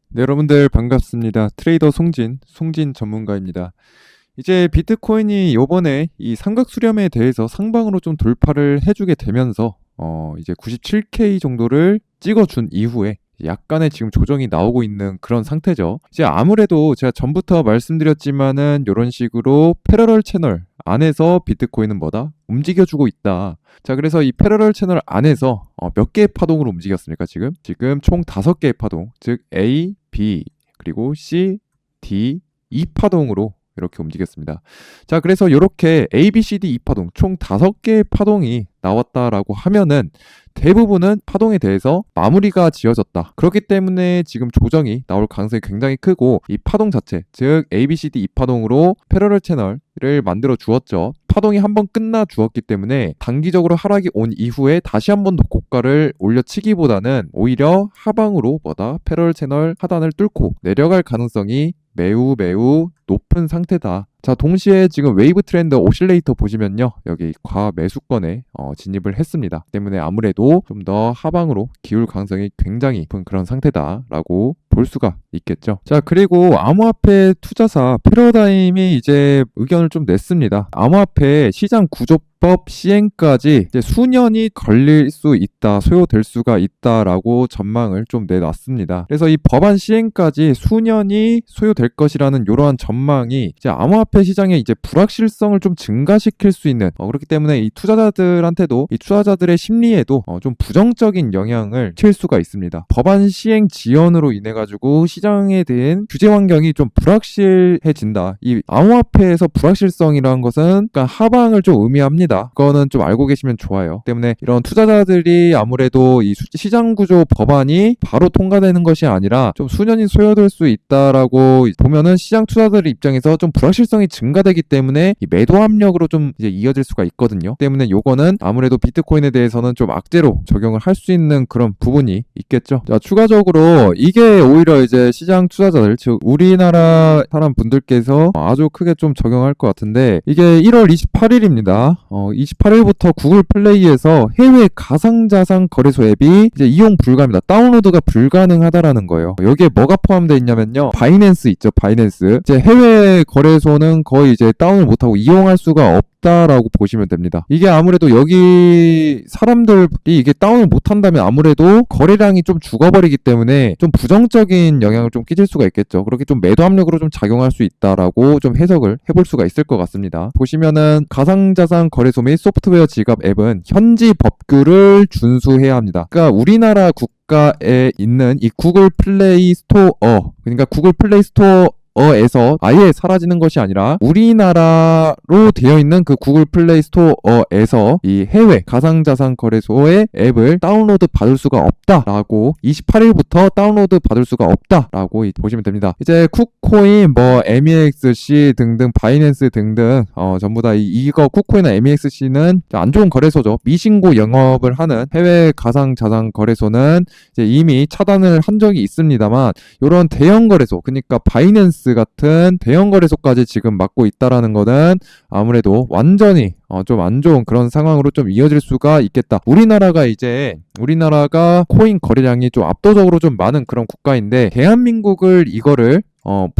네, 여러분들 반갑습니다. 트레이더 송진 전문가입니다. 이제 비트코인이 요번에 이 삼각 수렴에 대해서 상방으로 좀 돌파를 해주게 되면서 이제 97K 정도를 찍어준 이후에 약간의 지금 조정이 나오고 있는 그런 상태죠. 이제 아무래도 제가 전부터 말씀드렸지만은 이런 식으로 패러럴 채널 안에서 비트코인은 뭐다? 움직여주고 있다. 자, 그래서 이 패러럴 채널 안에서 몇 개의 파동으로 움직였습니까, 지금? 지금 총 5개의 파동, 즉 A, B, 그리고 C, D, E 파동으로 이렇게 움직였습니다. 자, 그래서 이렇게 A, B, C, D, E 파동, 총 5개의 파동이 나왔다라고 하면은 대부분은 파동에 대해서 마무리가 지어졌다. 그렇기 때문에 지금 조정이 나올 가능성이 굉장히 크고 이 파동 자체, 즉 A, B, C, D, E 파동으로 패러럴 채널을 만들어 주었죠. 파동이 한번 끝나 주었기 때문에 단기적으로 하락이 온 이후에 다시 한 번 더 고가를 올려치기보다는 오히려 하방으로 패러럴 채널 하단을 뚫고 내려갈 가능성이 매우 높은 상태다. 자, 동시에 지금 웨이브 트렌드 오실레이터 보시면요, 여기 과매수권에 진입을 했습니다. 때문에 아무래도 좀 더 하방으로 기울 가능성이 굉장히 높은 그런 상태다라고 볼 수가 있겠죠. 자, 그리고 암호화폐 투자사 패러다임이 이제 의견을 좀 냈습니다. 암호화폐 시장 구조법 시행까지 이제 수년이 걸릴 수 있다, 소요될 수가 있다라고 전망을 좀 내놨습니다. 그래서 이 법안 시행까지 수년이 소요될 것이라는 이러한 전망이 이제 암호화폐 시장의 이제 불확실성을 좀 증가시킬 수 있는 그렇기 때문에 이 투자자들한테도 이 투자자들의 심리에도 좀 부정적인 영향을 칠 수가 있습니다. 법안 시행 지연으로 인해 가지고 시장에 대한 규제 환경이 좀 불확실해진다. 이 암호화폐에서 불확실성이라는 것은 그러니까 하방을 좀 의미합니다. 그거는 좀 알고 계시면 좋아요. 때문에 이런 투자자들이 아무래도 이 시장 구조 법안이 바로 통과되는 것이 아니라 좀 수년이 소요될 수 있다라고 보면은 시장 투자자들 입장에서 좀 불확실성이 증가되기 때문에 이 매도 압력으로 좀 이제 이어질 수가 있거든요. 때문에 요거는 아무래도 비트코인에 대해서는 좀 악재로 적용을 할 수 있는 그런 부분이 있겠죠. 자, 추가적으로 이게 오히려 이제 시장 투자자들, 즉 우리나라 사람 분들께서 아주 크게 좀 적용할 것 같은데, 이게 1월 28일입니다. 28일부터 구글 플레이에서 해외 가상자산 거래소 앱이 이제 이용 불가입니다. 다운로드가 불가능하다라는 거예요. 여기에 뭐가 포함되어 있냐면요, 바이낸스 있죠, 바이낸스. 이제 해외 거래소는 거의 이제 다운을 못하고 이용할 수가 없다라고 보시면 됩니다. 이게 아무래도 여기 사람들이 이게 다운을 못한다면 아무래도 거래량이 좀 죽어버리기 때문에 좀 부정적인 영향을 좀 끼칠 수가 있겠죠. 그렇게 좀 매도 압력으로 좀 작용할 수 있다라고 좀 해석을 해볼 수가 있을 것 같습니다. 보시면은 가상자산 거래소 및 소프트웨어 지갑 앱은 현지 법규를 준수해야 합니다. 그러니까 우리나라 국가에 있는 이 구글 플레이 스토어, 그러니까 구글 플레이 스토어 에서 아예 사라지는 것이 아니라 우리나라로 되어 있는 그 구글 플레이 스토어에서 이 해외 가상자산 거래소의 앱을 다운로드 받을 수가 없다라고 28일부터 다운로드 받을 수가 없다라고 보시면 됩니다. 이제 쿠코인, MEXC 등등, 바이낸스 등등 전부 다 이거 쿠코인이나 MEXC는 안 좋은 거래소죠. 미신고 영업을 하는 해외 가상자산 거래소는 이제 이미 차단을 한 적이 있습니다만, 이런 대형 거래소, 그러니까 바이낸스 같은 대형 거래소까지 지금 막고 있다라는 거는 아무래도 완전히 좀 안 좋은 그런 상황으로 좀 이어질 수가 있겠다. 우리나라가 코인 거래량이 좀 압도적으로 좀 많은 그런 국가인데, 대한민국을 이거를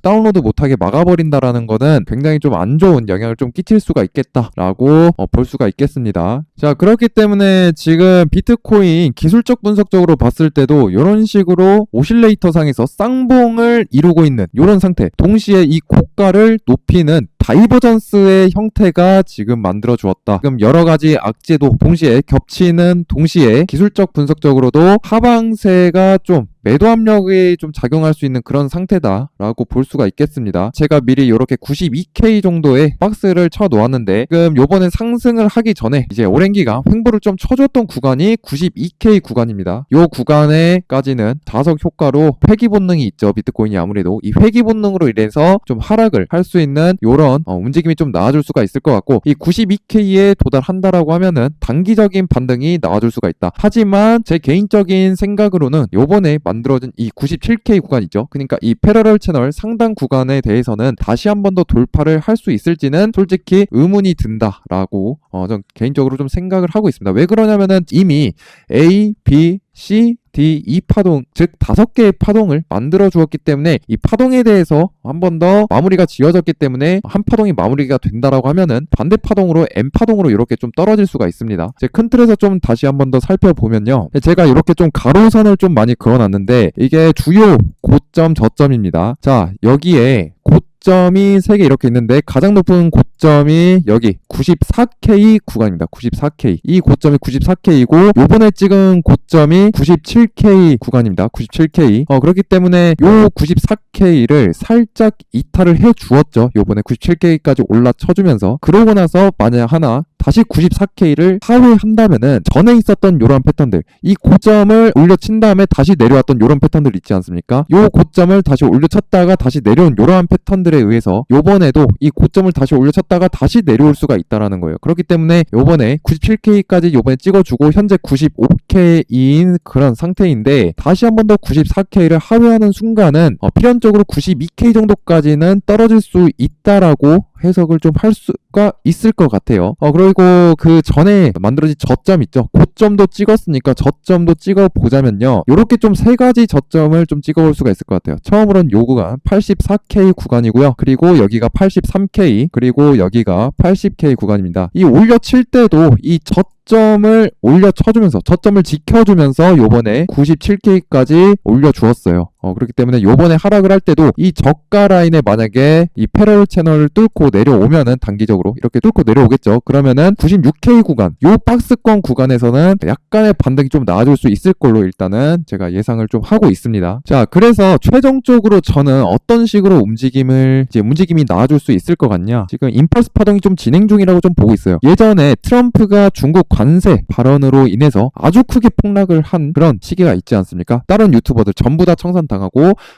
다운로드 못하게 막아버린다라는 거는 굉장히 좀 안 좋은 영향을 좀 끼칠 수가 있겠다라고 볼 수가 있겠습니다. 자, 그렇기 때문에 지금 비트코인 기술적 분석적으로 봤을 때도 이런 식으로 오실레이터 상에서 쌍봉을 이루고 있는 이런 상태, 동시에 이 고가를 높이는 다이버전스의 형태가 지금 만들어 주었다. 지금 여러 가지 악재도 동시에 겹치는 동시에 기술적 분석적으로도 하방세가 좀 매도 압력이 좀 작용할 수 있는 그런 상태다라고 볼 수가 있겠습니다. 제가 미리 이렇게 92K 정도의 박스를 쳐 놓았는데, 지금 요번에 상승을 하기 전에 이제 오랜 기간 횡보를 좀 쳐줬던 구간이 92K 구간입니다. 요 구간에까지는 자석 효과로 회귀 본능이 있죠. 비트코인이 아무래도 이 회귀 본능으로 인해서 좀 하락을 할 수 있는 요런 움직임이 좀 나와줄 수가 있을 것 같고, 이 92K에 도달한다라고 하면은 단기적인 반등이 나와줄 수가 있다. 하지만 제 개인적인 생각으로는 요번에 만들어진 이 97K 구간 있죠. 그러니까 이 패러럴 채널 상단 구간에 대해서는 다시 한 번 더 돌파를 할 수 있을지는 솔직히 의문이 든다라고 전 개인적으로 좀 생각을 하고 있습니다. 왜 그러냐면은 이미 A, B, C, MACD 2파동, 즉 5개의 파동을 만들어 주었기 때문에 이 파동에 대해서 한 번 더 마무리가 지어졌기 때문에 한 파동이 마무리가 된다라고 하면은 반대 파동으로 M파동으로 이렇게 좀 떨어질 수가 있습니다. 이제 큰 틀에서 좀 다시 한 번 더 살펴보면요. 제가 이렇게 좀 가로선을 좀 많이 그어놨는데 이게 주요 고점, 저점입니다. 자, 여기에 고점이 3개 이렇게 있는데 가장 높은 고점이 여기 94K 구간입니다. 94K. 이 고점이 94K이고 요번에 찍은 고점이 97K 구간입니다. 97K. 그렇기 때문에 요 94K를 살짝 이탈을 해 주었죠. 요번에 97K까지 올라쳐주면서 그러고 나서 만약 하나 다시 94K를 하회한다면은 전에 있었던 요런 패턴들, 이 고점을 올려친 다음에 다시 내려왔던 요런 패턴들 있지 않습니까? 요 고점을 다시 올려쳤다가 다시 내려온 요러한 패턴들에 의해서 요번에도 이 고점을 다시 올려쳤다가 다시 내려올 수가 있다라는 거예요. 그렇기 때문에 요번에 97K까지 요번에 찍어주고 현재 95K인 그런 상태인데 다시 한 번 더 94K를 하회하는 순간은 필연적으로 92K 정도까지는 떨어질 수 있다라고 해석을 좀 할 수가 있을 것 같아요. 그리고 그 전에 만들어진 저점 있죠. 고점도 찍었으니까 저점도 찍어보자면요. 요렇게 좀 3가지 저점을 좀 찍어볼 수가 있을 것 같아요. 처음으로는 요 구간 84K 구간이고요. 그리고 여기가 83K, 그리고 여기가 80K 구간입니다. 이 올려칠 때도 이 저점을 올려쳐주면서 저점을 지켜주면서 요번에 97K까지 올려주었어요. 그렇기 때문에 요번에 하락을 할 때도 이 저가 라인에 만약에 이 패러럴 채널을 뚫고 내려오면은 단기적으로 이렇게 뚫고 내려오겠죠. 그러면은 96K 구간, 요 박스권 구간에서는 약간의 반등이 좀 나아질 수 있을 걸로 일단은 제가 예상을 좀 하고 있습니다. 자, 그래서 최종적으로 저는 어떤 식으로 움직임이 나아질 수 있을 것 같냐? 지금 임펄스 파동이 좀 진행 중이라고 좀 보고 있어요. 예전에 트럼프가 중국 관세 발언으로 인해서 아주 크게 폭락을 한 그런 시기가 있지 않습니까? 다른 유튜버들 전부 다 청산당하고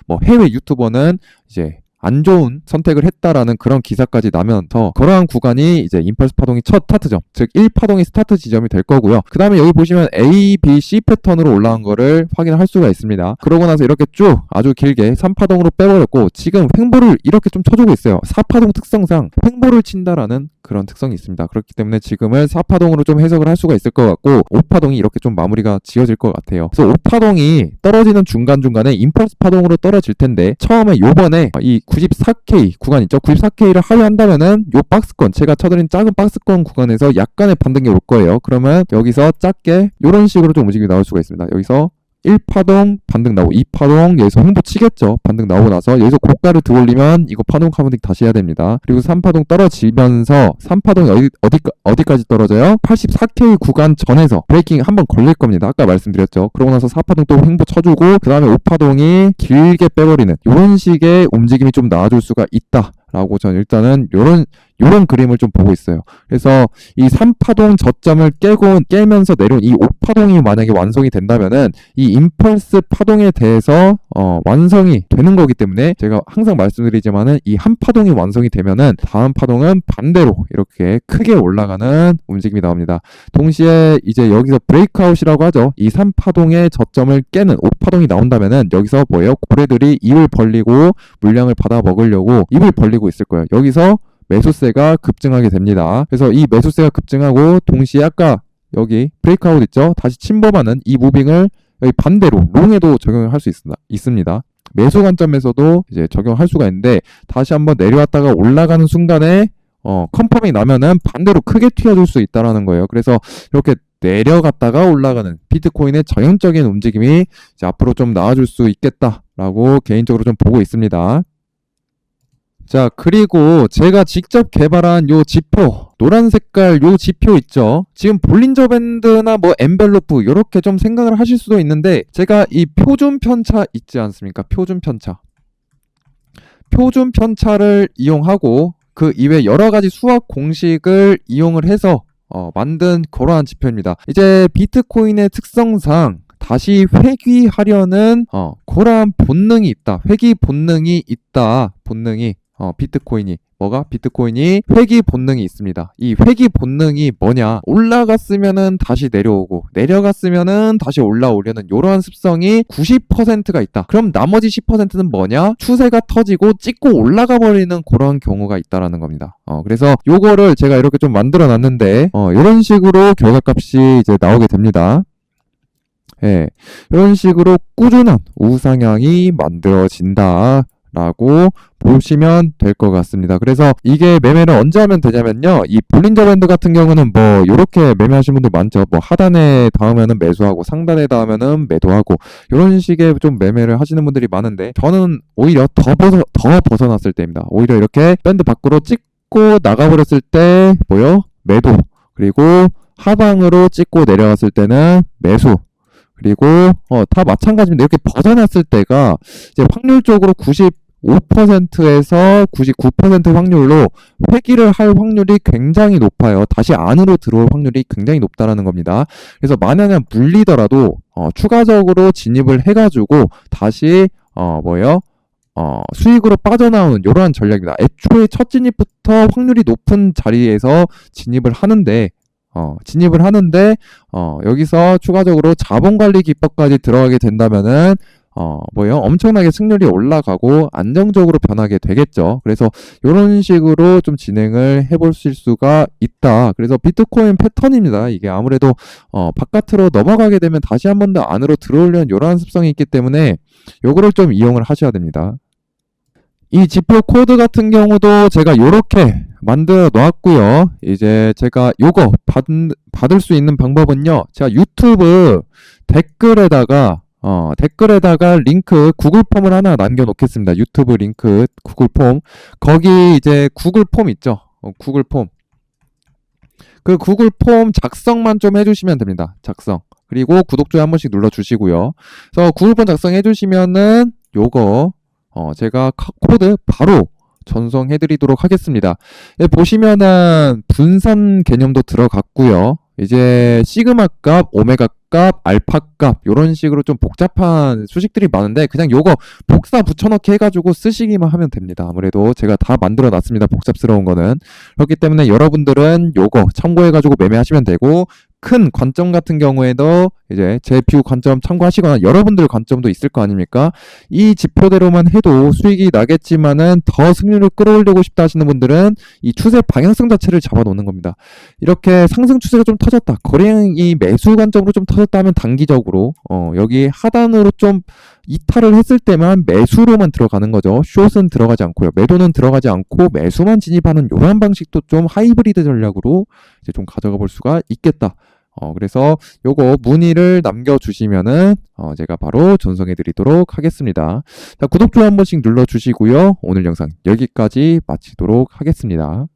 뭐 해외 유튜버는 이제 안 좋은 선택을 했다라는 그런 기사까지 나면서 그러한 구간이 이제 임펄스 파동이 첫 스타트점, 즉 1파동이 스타트 지점이 될 거고요. 그 다음에 여기 보시면 A, B, C 패턴으로 올라온 거를 확인할 수가 있습니다. 그러고 나서 이렇게 쭉 아주 길게 3파동으로 빼버렸고 지금 횡보를 이렇게 좀 쳐주고 있어요. 4파동 특성상 횡보를 친다라는 그런 특성이 있습니다. 그렇기 때문에 지금은 4파동으로 좀 해석을 할 수가 있을 것 같고 5파동이 이렇게 좀 마무리가 지어질 것 같아요. 그래서 5파동이 떨어지는 중간중간에 임펄스 파동으로 떨어질 텐데 처음에 요번에 이 94K 구간 있죠. 94K를 하회한다면은 요 박스권, 제가 쳐드린 작은 박스권 구간에서 약간의 반등이 올 거예요. 그러면 여기서 작게 요런 식으로 좀 움직임이 나올 수가 있습니다. 여기서 1파동 반등 나오고 2파동 여기서 횡보 치겠죠. 반등 나오고 나서 여기서 고가를 들어올리면 이거 파동 카운팅 다시 해야 됩니다. 그리고 3파동 떨어지면서 3파동이 어디까지 떨어져요? 84K 구간 전에서 브레이킹 한번 걸릴 겁니다. 아까 말씀드렸죠. 그러고 나서 4파동 또 횡보 쳐주고 그 다음에 5파동이 길게 빼버리는 이런 식의 움직임이 좀 나와줄 수가 있다 라고 저는 일단은 요런 그림을 좀 보고 있어요. 그래서 이 3파동 저점을 깨면서 내려온 이 5파동이 만약에 완성이 된다면은 이 임펄스 파동에 대해서 완성이 되는 거기 때문에 제가 항상 말씀드리지만은 이 한 파동이 완성이 되면은 다음 파동은 반대로 이렇게 크게 올라가는 움직임이 나옵니다. 동시에 이제 여기서 브레이크아웃이라고 하죠. 이 3파동의 저점을 깨는 5파동이 나온다면은 여기서 뭐예요? 고래들이 입을 벌리고 물량을 받아 먹으려고 입을 벌리고 있을 거예요. 여기서 매수세가 급증하게 됩니다. 그래서 이 매수세가 급증하고 동시에 아까 여기 브레이크아웃 있죠? 다시 침범하는 이 무빙을 여기 반대로 롱에도 적용을 할 수 있습니다. 매수 관점에서도 이제 적용할 수가 있는데 다시 한번 내려왔다가 올라가는 순간에 컨펌이 나면은 반대로 크게 튀어줄 수 있다라는 거예요. 그래서 이렇게 내려갔다가 올라가는 비트코인의 전형적인 움직임이 이제 앞으로 좀 나아질 수 있겠다라고 개인적으로 좀 보고 있습니다. 자, 그리고 제가 직접 개발한 요 지표, 노란 색깔 요 지표 있죠. 지금 볼린저 밴드나 뭐 엔벨로프 요렇게 좀 생각을 하실 수도 있는데 제가 이 표준 편차 있지 않습니까? 표준 편차를 이용하고 그 이외 여러 가지 수학 공식을 이용을 해서 만든 그러한 지표입니다. 이제 비트코인의 특성상 다시 회귀하려는 그러한 본능이 있다. 회귀 본능이 있다. 비트코인이 회귀 본능이 있습니다. 이 회귀 본능이 뭐냐? 올라갔으면은 다시 내려오고 내려갔으면은 다시 올라오려는 이러한 습성이 90%가 있다. 그럼 나머지 10%는 뭐냐? 추세가 터지고 찍고 올라가 버리는 그런 경우가 있다라는 겁니다. 그래서 요거를 제가 이렇게 좀 만들어 놨는데 이런 식으로 결과값이 이제 나오게 됩니다. 예, 이런 식으로 꾸준한 우상향이 만들어진다. 라고 보시면 될 것 같습니다. 그래서 이게 매매를 언제 하면 되냐면요. 이 볼린저 밴드 같은 경우는 뭐 요렇게 매매하시는 분들 많죠. 뭐 하단에 닿으면은 매수하고 상단에 닿으면은 매도하고 이런 식의 좀 매매를 하시는 분들이 많은데 저는 오히려 더 벗어났을 때입니다. 오히려 이렇게 밴드 밖으로 찍고 나가버렸을 때 뭐요? 매도. 그리고 하방으로 찍고 내려갔을 때는 매수. 그리고 다 마찬가지입니다. 이렇게 벗어났을 때가 이제 확률적으로 95%에서 99% 확률로 회귀를 할 확률이 굉장히 높아요. 다시 안으로 들어올 확률이 굉장히 높다라는 겁니다. 그래서 만약에 물리더라도 추가적으로 진입을 해가지고 다시 수익으로 빠져나오는 이러한 전략입니다. 애초에 첫 진입부터 확률이 높은 자리에서 진입을 하는데 여기서 추가적으로 자본관리 기법까지 들어가게 된다면은 엄청나게 승률이 올라가고 안정적으로 변하게 되겠죠. 그래서 이런 식으로 좀 진행을 해보실 수가 있다. 그래서 비트코인 패턴입니다. 이게 아무래도 바깥으로 넘어가게 되면 다시 한 번 더 안으로 들어오려는 이러한 습성이 있기 때문에 요거를 좀 이용을 하셔야 됩니다. 이 지표 코드 같은 경우도 제가 요렇게 만들어 놓았고요. 이제 제가 요거 받을 수 있는 방법은요. 제가 유튜브 댓글에다가 링크 구글 폼을 하나 남겨 놓겠습니다. 유튜브 링크 구글 폼. 거기 이제 구글 폼 있죠. 구글 폼. 그 구글 폼 작성만 좀 해주시면 됩니다. 작성. 그리고 구독, 좋아요 한 번씩 눌러 주시고요. 그래서 구글 폼 작성해 주시면은 요거 제가 코드 바로 전송해 드리도록 하겠습니다. 보시면은 분산 개념도 들어갔고요. 이제 시그마 값, 오메가 값, 알파 값 이런 식으로 좀 복잡한 수식들이 많은데 그냥 요거 복사 붙여넣기 해가지고 쓰시기만 하면 됩니다. 아무래도 제가 다 만들어 놨습니다. 복잡스러운 거는. 그렇기 때문에 여러분들은 요거 참고해가지고 매매하시면 되고 큰 관점 같은 경우에도 이제 제 비유 관점 참고하시거나 여러분들 관점도 있을 거 아닙니까? 이 지표대로만 해도 수익이 나겠지만은 더 승률을 끌어올리고 싶다 하시는 분들은 이 추세 방향성 자체를 잡아놓는 겁니다. 이렇게 상승 추세가 좀 터졌다. 거래량이 매수 관점으로 좀 터졌다 하면 단기적으로 여기 하단으로 좀 이탈을 했을 때만 매수로만 들어가는 거죠. 숏은 들어가지 않고요. 매도는 들어가지 않고 매수만 진입하는 이러한 방식도 좀 하이브리드 전략으로 이제 좀 가져가 볼 수가 있겠다. 그래서 요거 문의를 남겨주시면은 제가 바로 전송해 드리도록 하겠습니다. 자, 구독, 좋아요 한 번씩 눌러주시고요. 오늘 영상 여기까지 마치도록 하겠습니다.